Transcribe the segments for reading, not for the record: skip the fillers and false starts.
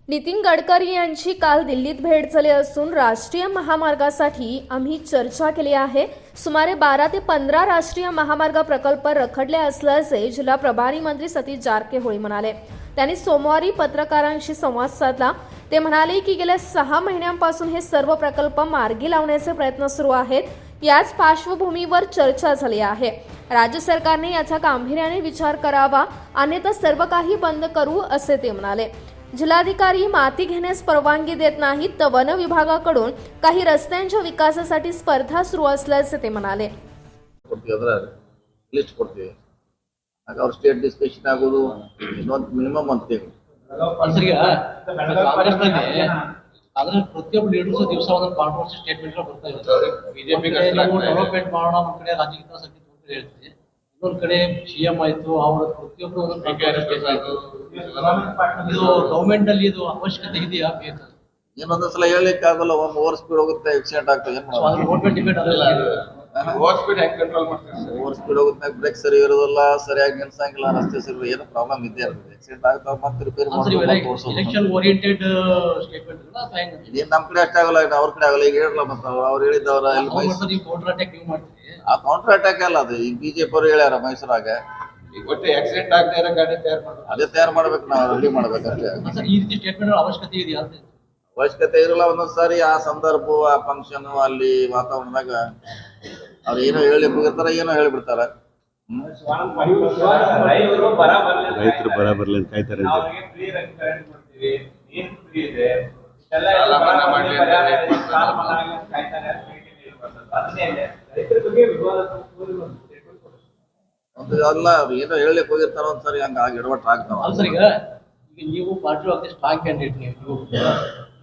नितीन गडकरी यांची काल दिल्लीत भेट झाली असून राष्ट्रीय महामार्गासाठी आम्ही चर्चा केली आहे. सुमारे 12 ते 15 राष्ट्रीय महामार्ग प्रकल्प रखडले असल्याचे जिल्हा प्रभारी मंत्री सतीश जारकिहोळी म्हणाले. त्यांनी सोमवारी पत्रकारांशी संवाद साधला. ते म्हणाले की गेल्या 6 महिन्यांपासून हे सर्व प्रकल्प मार्गी लावण्याचे प्रयत्न सुरू आहेत. याच पार्श्वभूमीवर चर्चा झाली आहे. राज्य सरकारने याचा गांभीर्याने विचार करावा, अन्यथा सर्व काही बंद करू असे ते म्हणाले. जिल्हाधिकारी माती घेण्यास परवानगी देत नाहीत, तर वन विभागाकडून काही रस्त्यांच्या विकासासाठी स्पर्धा सुरू असल्याचे ते म्हणाले. ಲಿಸ್ಟ್ ಕೊಡ್ತೀವಿ ಆಗ ಅವ್ರ ಸ್ಟೇಟ್ ಡಿಸ್ಕಷನ್ ಆಗೋದು ಇನ್ನೊಂದು ಮಿನಿಮಮ್ ಅಂತ ಆದ್ರೆ ಪ್ರತಿಯೊಬ್ಬ ಲೀಡರ್ಸ್ ದಿವಸ ಒಂದೊಂದು ಕಾಂಟ್ರವರ್ಸಿ ಸ್ಟೇಟ್ಮೆಂಟ್ ಬರ್ತಾ ಇರ್ತಾರೆ. ಬಿಜೆಪಿ ಡೆವಲಪ್ಮೆಂಟ್ ಮಾಡೋಣ, ನಮ್ಮ ಕಡೆ ರಾಜ್ಯ ಹಿತಾಸಕ್ತಿ ಹೇಳ್ತೀವಿ, ಇನ್ನೊಂದ್ ಕಡೆ ಸಿಎಂ ಆಯ್ತು, ಅವ್ರ ಪ್ರತಿಯೊಬ್ಬರು ಒಂದೊಂದು ಇದು ಗವರ್ಮೆಂಟ್ ಅಲ್ಲಿ ಇದು ಅವಶ್ಯಕತೆ ಇದೆಯಾ ಬೇಕು ಇನ್ನೊಂದ್ಸಲ ಹೇಳಿಕ್ಕೆ ಆಗಲ್ಲ. ಒಮ್ಮೆ ಓವರ್ ಸ್ಪೀಡ್ ಹೋಗುತ್ತೆ, ಆಕ್ಸಿಡೆಂಟ್ ಆಗ್ತದೆ. ಗವರ್ಮೆಂಟ್ ಡಿಪೆಂಡ್ ಆಗಲ್ಲ. ಓವರ್ ಸ್ಪೀಡ್ ಹೆಂಗ್ ಕಂಟ್ರೋಲ್ ಮಾಡ್ತಾರೆ? ಓವರ್ ಸ್ಪೀಡ್ ಹೋಗುತ್ತೆ, ಬ್ರೇಕ್ ಸರಿ ಇರೋದಿಲ್ಲ, ಸರಿಯಾಗಿ ನಿಲ್ಸಂಗಿಲ್ಲ, ರಸ್ತೆ ಸರಿ ಏನೋ ಪ್ರಾಬ್ಲಮ್ ಇದ್ದೇ ಇರ್ತದೆ. ಆಕ್ಸಿಡೆಂಟ್ ಆಗ್ತಾವ, ಮತ್ತೆ ರಿಪೇರಿ ಮಾಡ್ತಾರೆ. ಎಲೆಕ್ಷನ್ ಓರಿಯೆಂಟೆಡ್ ಸ್ಟೇಟ್ಮೆಂಟ್ ಇದೇನ್ ನಮ್ ಕಡೆ ಅಷ್ಟೇ ಆಗಲ್ಲ, ಅವ್ರ ಕಡೆ ಆಗಲ್ಲ. ಈಗ ಹೇಳಲ್ಲ, ಮತ್ತೆ ಅವ್ರು ಹೇಳಿದವ್ರ ಕೌಂಟರ್ ಅಟ್ಯಾಕ್ ನೀವು ಮಾಡ್ತೀವಿ. ಆ ಕೌಂಟರ್ ಅಟ್ಯಾಕ್ ಅಲ್ಲ, ಅದು ಈಗ ಬಿಜೆಪಿ ಅವರು ಹೇಳ್ಯಾರ ಮೈಸೂರಾಗ ಒಟ್ಟೆ ಆಕ್ಸಿಡೆಂಟ್ ಆಗದೆ ಇರೋ ಗಾಡಿ ತಯಾರು ಮಾಡ್ಬೇಕು. ಅದೇ ತಯಾರು ಮಾಡ್ಬೇಕು, ನಾವು ರೆಡಿ ಮಾಡ್ಬೇಕಷ್ಟೇ. ಈ ರೀತಿ ಸ್ಟೇಟ್ಮೆಂಟ್ ಅವಶ್ಯಕತೆ ಇದೆಯಾ ಅಂತ? ಅವಶ್ಯಕತೆ ಇರಲ್ಲ. ಒಂದೊಂದ್ಸಾರಿ ಆ ಸಂದರ್ಭ, ಆ ಫಂಕ್ಷನ್, ಅಲ್ಲಿ ವಾತಾವರಣದಾಗ ಅವ್ರು ಏನೋ ಹೇಳಿ ಹೋಗಿರ್ತಾರ, ಏನೋ ಹೇಳಿಬಿಡ್ತಾರ. ರೈತರು ಬರ ಬರ್ಲಿ ಅಂತ ಕಾಯ್ತಾರೆ. ಅಲ್ಲ, ಏನೋ ಹೇಳಲಿಕ್ಕೆ ಹೋಗಿರ್ತಾರ, ಒಂದ್ಸರಿ ಹಂಗ ಆಗಿ ಎಡವಟ್ಟು ಆಗ್ತಾವ. ಅಲ್ಲ ಸರ್, ಈಗ ನೀವು party of the strong candidate, ನೀವು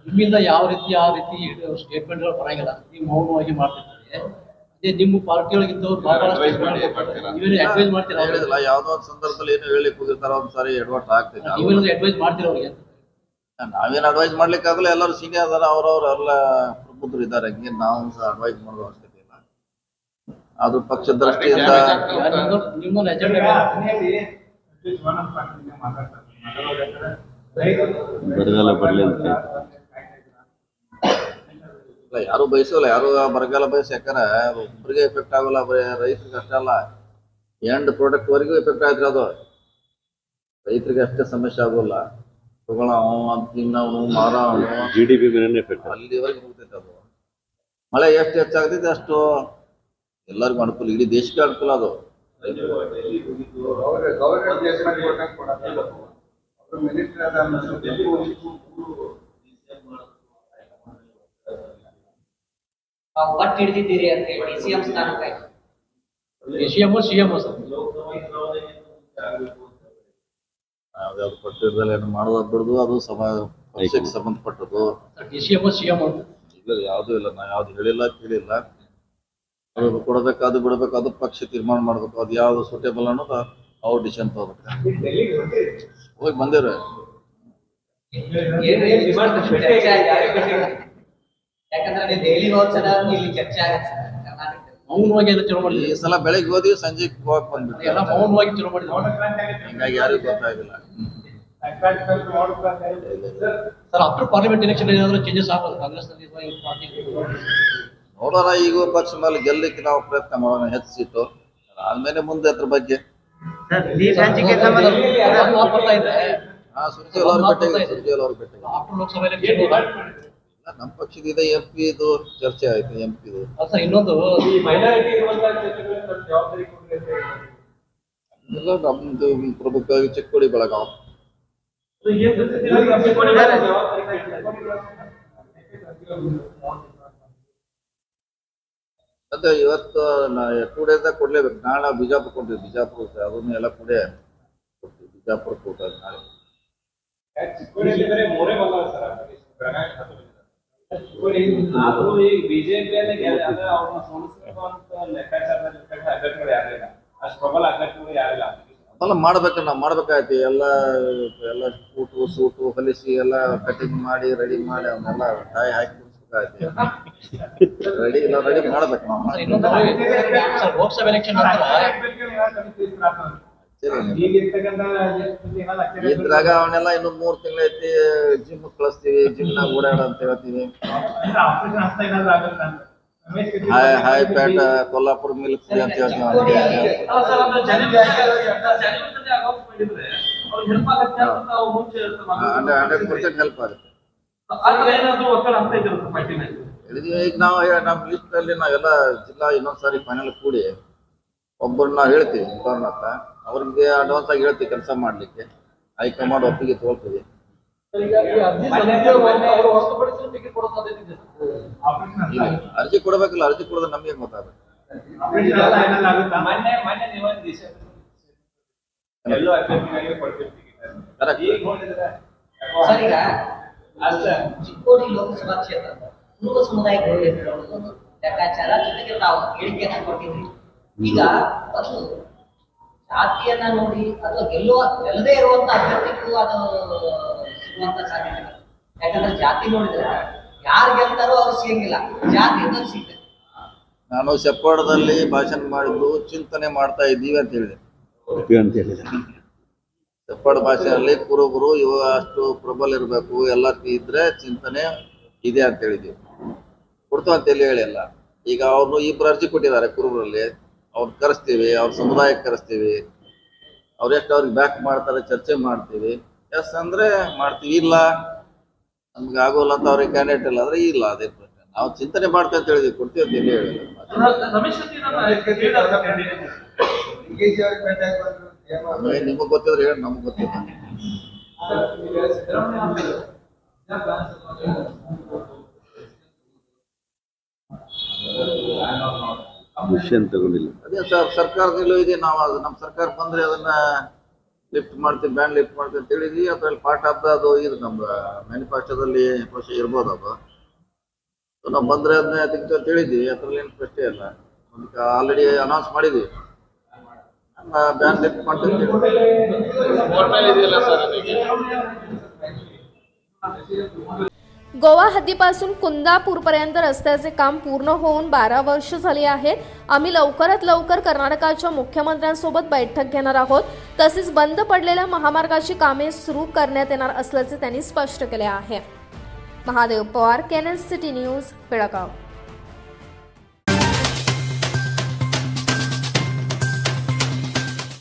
ನಿಮ್ಮಿಂದ ಯಾವ ರೀತಿ ಸ್ಟೇಟ್ಮೆಂಟ್ ಬರಂಗಿಲ್ಲ, ನೀವು ಮೌನವಾಗಿ ಮಾಡ್ತಿರ್ತೀರಿ. ಅದೇ ನಿಮ್ಮ ಪಾರ್ಟಿ ಒಳಗಿದ್ದವ್ರು ನೀವೇನು ಅಡ್ವೈಸ್ ಮಾಡ್ತೀರಾ? ಹೇಳಿದಿಲ್ಲ, ಯಾವ್ದೋ ಒಂದು ಸಂದರ್ಭದಲ್ಲಿ ಏನೋ ಹೇಳಲಿಕ್ಕೆ ಹೋಗಿರ್ತಾರ, ಒಂದ್ಸರಿ ಎಡವಟ್ಟು ಆಗ್ತೈತೆ. ನೀವೇನಾದ್ರು ಅಡ್ವೈಸ್ ಮಾಡ್ತೀರಾ ಅವ್ರಿಗೆ? ನಾವೇನು ಅಡ್ವೈಸ್ ಮಾಡ್ಲಿಕ್ಕೆ ಆಗಲ್ಲ. ಎಲ್ಲರೂ ಸೀನಿಯರ್ ಅದಾರ, ಅವ್ರವ್ರು ಎಲ್ಲ ಪ್ರಬುದ್ಧರು ಇದ್ದಾರೆ. ಹಂಗೆ ನಾವು ಸಹ ಅಡ್ವೈಸ್ ಮಾಡೋದು ಅವಶ್ಯಕತೆ ಇಲ್ಲ. ಅದು ಪಕ್ಷದ ದೃಷ್ಟಿಯಿಂದ ನಿಮ್ಮೊಂದು ಅಜೆಂಡಾ ಬರಗಾಲ ಬರ್ಲಿ ಅಂತ ಯಾರು ಬಯಸೋಲ್ಲ, ಯಾರು ಬರಗಾಲ ಬಯಸ. ಯಾಕಂದ್ರೆ ಒಬ್ಬರಿಗೆ ಎಫೆಕ್ಟ್ ಆಗೋಲ್ಲ, ಬರೀ ರೈತರಿಗೆ ಅಷ್ಟೇ ಅಲ್ಲ, ಎಂಡ್ ಪ್ರಾಡಕ್ಟ್ ವರೆಗೂ ಎಫೆಕ್ಟ್ ಆಯ್ತು. ಅದು ರೈತರಿಗೆ ಅಷ್ಟೇ ಸಮಸ್ಯೆ ಆಗೋಲ್ಲ, ತಗೊಳವು, ಅದು ತಿನ್ನವನು, ಮಾರವನು, GDP ಮೇಲೆ ಎಫೆಕ್ಟ್ ಅಲ್ಲಿವರೆಗೆ ಹೋಗ್ತೈತೆ. ಅದು ಮಳೆ ಎಷ್ಟು ಹೆಚ್ಚಾಗ್ತೈತೆ ಅಷ್ಟು ಎಲ್ಲರಿಗೂ ಅನುಕೂಲ, ಇಡೀ ದೇಶಕ್ಕೆ ಅನುಕೂಲ. ಅದು ಒಟ್ಟು ಹಿಡಿದಿದ್ದೀರಿ ಅಂತ ಹೇಳಿ ಸಿಎಂ ಸ್ಥಾನಕ್ಕೆ ಸಿಎಂ ಯಾವ್ದಾದ್ರು ಪಟ್ಟಿರ್ದಲ್ಲಿ ಏನು ಮಾಡೋದು ಬಿಡುದು, ಅದು ಪಕ್ಷಕ್ಕೆ ಸಂಬಂಧಪಟ್ಟದ್ದು. ಸಿಎಂ ಅಂತ ಇಲ್ಲ, ಯಾವ್ದು ಇಲ್ಲ, ನಾ ಯಾವ್ದು ಹೇಳಿಲ್ಲ, ಕೇಳಿಲ್ಲ. ಅದು ಕೊಡಬೇಕು, ಅದು ಬಿಡಬೇಕು, ಅದು ಪಕ್ಷ ತೀರ್ಮಾನ ಮಾಡ್ಬೇಕು. ಅದು ಯಾವ್ದು ಸೂಟೇಬಲ್ ಅನ್ನೋದು ಅವ್ರು ಡಿಸಿಷನ್ ತಗೋಬೇಕು. ಹೋಗಿ ಬಂದಿರ ಯಾಕಂದ್ರೆ ನೀವು ದೆಹಲಿ ಹೋದ ಸಲ ಇಲ್ಲಿ ಚರ್ಚೆ ಆಗತ್ತೆ ಕರ್ನಾಟಕ ಮೌನವಾಗಿ ಎಲ್ಲ ಚಲೋ ಮಾಡಿದ್ವಿ. ಈ ಸಲ ಬೆಳಿಗ್ಗೆ ಹೋದ್ವಿ, ಸಂಜೆಗೆ ಹೋಗಕ್ ಬಂದ್ಬಿಟ್ಟು ಎಲ್ಲ ಮೌನವಾಗಿ ಚಲೋ ಮಾಡಿದ್ವಿ. ಹಿಂಗಾಗಿ ಯಾರಿಗೂ ಗೊತ್ತಾಗಿಲ್ಲ. ಸರ್, ಆಫ್ಟರ್ ಪಾರ್ಲಿಮೆಂಟ್ ಎಲೆಕ್ಷನ್ ಏನಾದರೂ ಚೇಂಜಸ್ ಆಗ್ಬೋದು ಕಾಂಗ್ರೆಸ್ ನಲ್ಲಿ ಪಾರ್ಟಿ? ನೋಡೋಣ, ಈಗ ಪಕ್ಷ ಮೇಲೆ ಗೆಲ್ಲಕ್ಕೆ ನಾವು ಪ್ರಯತ್ನ ಮಾಡೋಣ, ಹೆಚ್ಚು ಸೀಟು. ಆದ್ಮೇಲೆ ಮುಂದೆ ಅದ್ರ ಬಗ್ಗೆ ಬರ್ತಾ ಇದೆ. ಸುರ್ಜೇವಾಲ ಅವ್ರ ಭೇಟಿ. ಆಫ್ಟರ್ ಲೋಕಸಭಾ ಎಲೆಕ್ಷನ್ ನಮ್ಮ ಪಕ್ಷದ MP ಇದು ಚರ್ಚೆ ಆಯ್ತು. MP ಇದು ಸರ್, ಇನ್ನೊಂದು ಎಲ್ಲ ನಮ್ದು ಪ್ರಮುಖವಾಗಿ ಚಿಕ್ಕೋಡಿ ಬೆಳಗಾವ್. ಅದೇ ಇವತ್ತು 2 days ಕೊಡ್ಲೇಬೇಕು. ನಾಳೆ ಬಿಜಾಪುರ ಕೊಟ್ಟಿವಿ, ಬಿಜಾಪುರ ಅದನ್ನ ಎಲ್ಲ ಕೊಡೇ ಕೊಡ್ತೀವಿ. ಬಿಜಾಪುರ ಕೊಟ್ಟ ನಾಳೆ ಅದೆಲ್ಲ ಮಾಡ್ಬೇಕು. ನಾವು ಮಾಡ್ಬೇಕಾಯ್ತು. ಎಲ್ಲ ಸೂಟು ಹೊಲಿಸಿ ಎಲ್ಲ ಕಟಿಂಗ್ ಮಾಡಿ ರೆಡಿ ಮಾಡಿ ಅವನ್ನೆಲ್ಲ ಕಾಯಿ ಹಾಕಿ ರೆಡಿ ಮಾಡ್ಬೇಕು ನಾವು. ಇನ್ನೊಂದು ಲೋಕಸಭಾ ಎಲೆಕ್ಷನ್ ನಂತರ ಗೊತ್ತಿಲ್ಲ ನಿಮ್ಗೆ. ಇದ್ರಾಗ ಅವನ್ನೆಲ್ಲ ಇನ್ನು 3 ತಿಂಗಳು ಐತಿ, ಜಿಮ್ ಕಳಿಸ್ತೀವಿ, ಜಿಮ್ನಾಗ ಓಡಾಡ ಅಂತ ಹೇಳ್ತೀವಿ. High fat Kolhapur milk free ಅಂತ ಹೇಳ್ತೀವಿ ಅವ್ನಿಗೆ. 100% ಹೆಲ್ಪ್ ಆಗುತ್ತೆ. ಹೇಳಿದೀವಿ. ಈಗ ನಾವು ನಮ್ಮ ಲಿಸ್ಟ್ ಅಲ್ಲಿ ನಾವೆಲ್ಲ ಜಿಲ್ಲಾ ಇನ್ನೊಂದ್ಸಾರಿ ಫೈನಲ್ ಕೂಡಿ ಒಬ್ಬರು ನಾವು ಹೇಳ್ತೀವಿ ಅಂತ, ಅವ್ರಿಗೆ ಅಡ್ವಾನ್ಸ್ ಆಗಿ ಹೇಳ್ತೀವಿ ಕೆಲಸ ಮಾಡ್ಲಿಕ್ಕೆ. ಹೈಕಮಾಂಡ್ ಒಪ್ಪಿಗೆ ತಗೊಳ್ತೀವಿ. ಅರ್ಜಿ ಕೊಡ್ಬೇಕಲ್ಲ, ಅರ್ಜಿ ಕೊಡೋದು ನಮ್ಗೆ ಗೊತ್ತಾಗುತ್ತೆ. ಸರ್, ಈಗ ಚಿಕ್ಕೋಡಿ ಲೋಕಸಭಾ ಕ್ಷೇತ್ರ ಕುರುಬ ಸಮುದಾಯಕ್ಕೆ ಲೆಕ್ಕಾಚಾರ ಜೊತೆಗೆ ತಾವು ಹೇಳಿಕೆಯನ್ನ ಕೊಟ್ಟಿದ್ರಿ. ಈಗ ಒಂದು ಜಾತಿಯನ್ನ ನೋಡಿ ಅಥವಾ ಗೆಲ್ಲದೇ ಇರುವಂತ ಅಭ್ಯರ್ಥಿಗೂ ಅದು ಸಿಗುವಂತ ಸಾಧ್ಯತೆ ಇದೆ. ಯಾಕಂದ್ರೆ ಜಾತಿ ನೋಡಿದ್ರೆ ಯಾರು ಗೆಲ್ತಾರೋ ಅವ್ರು ಸಿಗಂಗಿಲ್ಲ, ಜಾತಿ ಇದ್ದವ್ರು ಸಿಗ್ತದೆ. ನಾನು ಸೆಪ್ಪಾಡದಲ್ಲಿ ಭಾಷಣ ಮಾಡಿದ್ದು ಚಿಂತನೆ ಮಾಡ್ತಾ ಇದ್ದೀವಿ ಅಂತ ಹೇಳಿದೆ. ಅಂತ ಹೇಳಿದೆ. ಸೆಪ್ಪಾಡ ಭಾಷೆಯಲ್ಲಿ ಕುರುಬರು ಇವ ಅಷ್ಟು ಪ್ರಬಲ ಇರಬೇಕು, ಎಲ್ಲ ಇದ್ರೆ ಚಿಂತನೆ ಇದೆ ಅಂತ ಹೇಳಿದ್ವಿ. ಕೊಡ್ತು ಅಂತ ಹೇಳಿಲ್ಲ. ಈಗ ಅವ್ರು 2 ಅರ್ಜಿ ಕೊಟ್ಟಿದ್ದಾರೆ ಕುರುಬರಲ್ಲಿ. ಅವ್ರು ಕರೆಸ್ತೀವಿ, ಅವ್ರ ಸಮುದಾಯಕ್ಕೆ ಕರೆಸ್ತೀವಿ. ಅವ್ರು ಎಷ್ಟು ಅವ್ರಿಗೆ ಬ್ಯಾಕ್ ಮಾಡ್ತಾರೆ ಚರ್ಚೆ ಮಾಡ್ತೀವಿ. ಎಸ್ ಅಂದ್ರೆ ಮಾಡ್ತೀವಿ, ಇಲ್ಲ ನಮ್ಗೆ ಆಗೋಲ್ಲ ಅಂತ ಅವ್ರಿಗೆ ಕ್ಯಾಂಡಿಡೇಟ್ ಇಲ್ಲ ಅಂದ್ರೆ ಇಲ್ಲ. ಅದೇ ಪ್ರಶ್ನೆ. ನಾವು ಚಿಂತನೆ ಮಾಡ್ತೀವಿ ಅಂತ ಹೇಳಿದ್ವಿ, ಕೊಡ್ತೀವಿ ಅಂತ ಹೇಳಿ ಹೇಳಿಲ್ಲ. ನಿಮಗ್ ಗೊತ್ತಿದ್ರೆ ಹೇಳಿ, ನಮಗ್ ಗೊತ್ತಿಲ್ಲ. ಡಿಸಿಷನ್ ತಗೊಂಡಿಲ್ಲ. ಅದೇ ಸರ್, ಸರ್ಕಾರದಲ್ಲೂ ಇದೆ. ನಾವು ಅದು ನಮ್ಮ ಸರ್ಕಾರ ಬಂದ್ರೆ ಅದನ್ನ ಲಿಫ್ಟ್ ಮಾಡ್ತೀವಿ, ಬ್ಯಾನ್ ಲಿಫ್ಟ್ ಮಾಡ್ತೀವಿ ಅಂತ ಹೇಳಿದ್ವಿ. ಅದ್ರಲ್ಲಿ ಪಾರ್ಟ್ ಆಫ್ ಅದು ಇದು ನಮ್ಮ ಮ್ಯಾನಿಫೆಸ್ಟೋದಲ್ಲಿ ಬಹುಶಃ ಇರ್ಬೋದು ಅದು. ನಾವು ಬಂದ್ರೆ ಅದನ್ನ ತೆಗಿತೀವಿ ಅಂತ ಹೇಳಿದ್ವಿ. ಅದ್ರಲ್ಲಿ ಏನು ಪ್ರಶ್ನೆ ಇಲ್ಲ. ಆಲ್ರೆಡಿ ಅನೌನ್ಸ್ ಮಾಡಿದ್ವಿ, ಬ್ಯಾನ್ ಲಿಫ್ಟ್ ಮಾಡ್ತೀವಿ. गोवा हद्दीपासून कुंदापूरपर्यंत रस्त्याचे काम पूर्ण होऊन 12 वर्ष झाली आहेत. आम्ही लवकरात लवकर कर्नाटकाच्या मुख्यमंत्र्यांसोबत बैठक घेणार आहोत. तसेच बंद पडलेल्या महामार्गाची कामे सुरू करण्यात येणार असल्याचे त्यांनी स्पष्ट केले आहे. Mahadev Pawar, KNS city news, Belgaum.